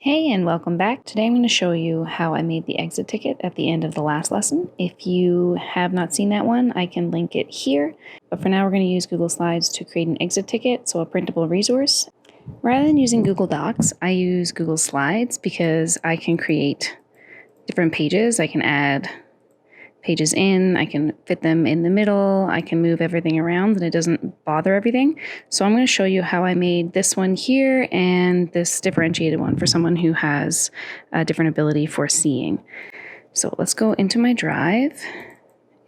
Hey, and welcome back. Today I'm going to show you how I made the exit ticket at the end of the last lesson. If you have not seen that one, I can link it here. But for now, we're going to use Google Slides to create an exit ticket, so a printable resource. Rather than using Google Docs, I use Google Slides because I can create different pages. I can add pages in, I can fit them in the middle, I can move everything around and it doesn't bother everything. So I'm going to show you how I made this one here and this differentiated one for someone who has a different ability for seeing. So let's go into my drive.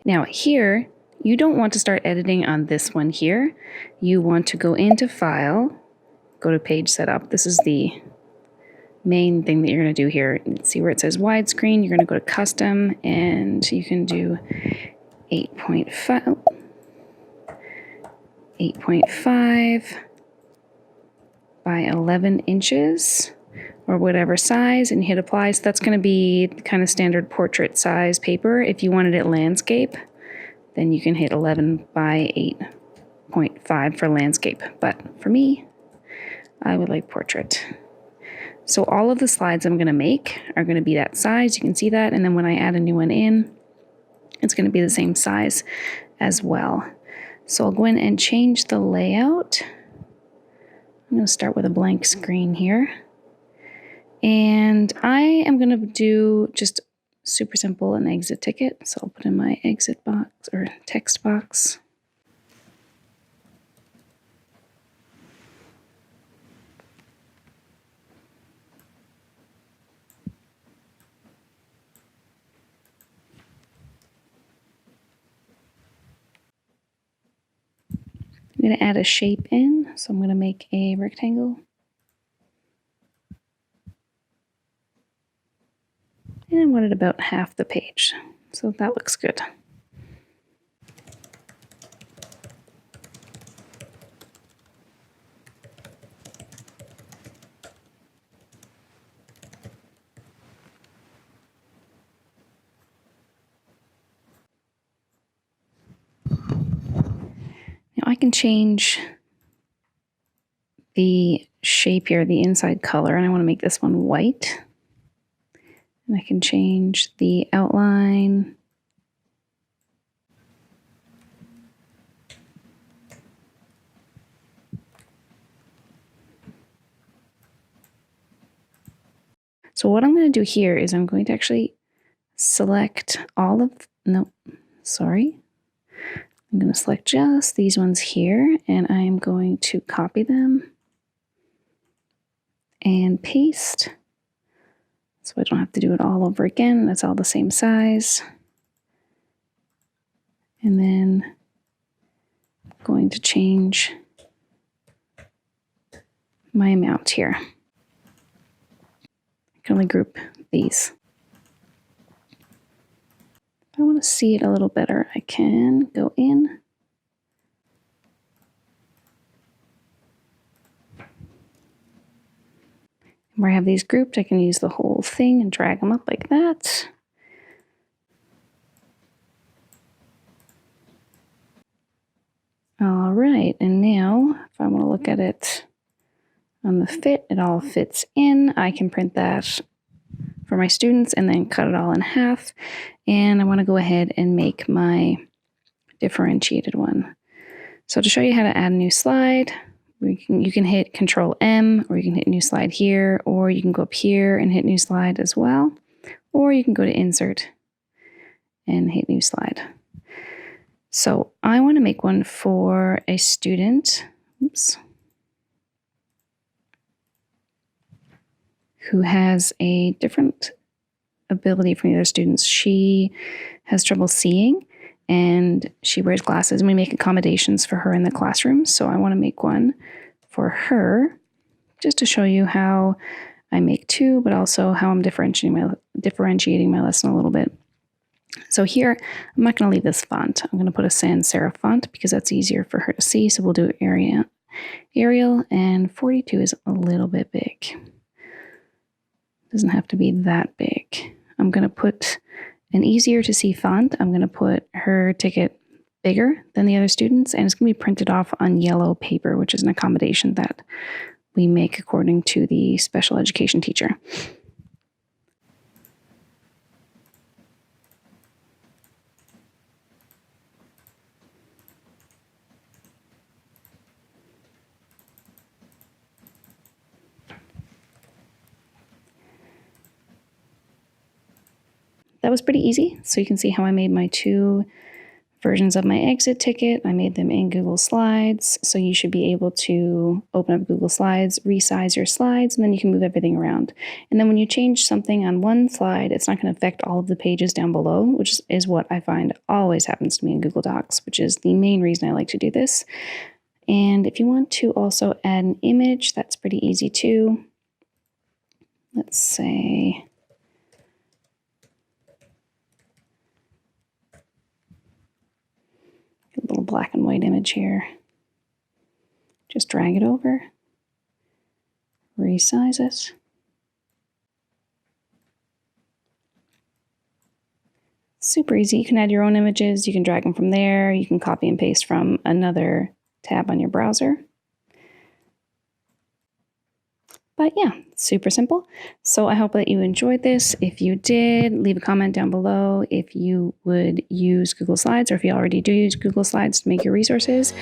Now here, you don't want to start editing on this one here. You want to go into File, go to Page Setup. This is the main thing that you're going to do here. See where it says widescreen, you're going to go to custom and you can do 8.5 by 11 inches or whatever size, and hit apply. So that's going to be kind of standard portrait size paper. If you wanted it landscape, then you can hit 11 by 8.5 for landscape, but for me, I would like portrait. So all of the slides I'm going to make are going to be that size. You can see that. And then when I add a new one in, it's going to be the same size as well. So I'll go in and change the layout. I'm going to start with a blank screen here. And I am going to do just super simple an exit ticket. So I'll put in my exit box or text box. I'm going to add a shape in, so I'm going to make a rectangle. And I want it about half the page, so that looks good. Now I can change the shape here, the inside color, and I want to make this one white. And I can change the outline. So what I'm going to do here is I'm going to actually select all of, no, sorry. I'm going to select just these ones here, and I'm going to copy them and paste. So I don't have to do it all over again. That's all the same size. And then I'm going to change my amount here. I can only group these. If I want to see it a little better, I can go in. Where I have these grouped, I can use the whole thing and drag them up like that. All right, and now if I want to look at it on the fit, it all fits in. I can print that for my students and then cut it all in half. And I want to go ahead and make my differentiated one. So to show you how to add a new slide, you can hit Control M, or you can hit New Slide here, or you can go up here and hit New Slide as well, or you can go to Insert and hit New Slide. So I want to make one for a student, who has a different ability from the other students. She has trouble seeing and she wears glasses, and we make accommodations for her in the classroom. So I want to make one for her just to show you how I make two, but also how I'm differentiating my lesson a little bit. So here, I'm not going to leave this font. I'm going to put a sans serif font because that's easier for her to see. So we'll do Arial, and 42 is a little bit big. Doesn't have to be that big. I'm going to put an easier to see font. I'm going to put her ticket bigger than the other students, and it's going to be printed off on yellow paper, which is an accommodation that we make according to the special education teacher. That was pretty easy. So you can see how I made my 2 versions of my exit ticket. I made them in Google Slides. So you should be able to open up Google Slides, resize your slides, and then you can move everything around. And then when you change something on one slide, it's not going to affect all of the pages down below, which is what I find always happens to me in Google Docs, which is the main reason I like to do this. And if you want to also add an image, that's pretty easy too. Let's say a little black and white image here. Just drag it over, resize it. Super easy. You can add your own images. You can drag them from there. You can copy and paste from another tab on your browser. But yeah, super simple. So I hope that you enjoyed this. If you did, leave a comment down below if you would use Google Slides or if you already do use Google Slides to make your resources.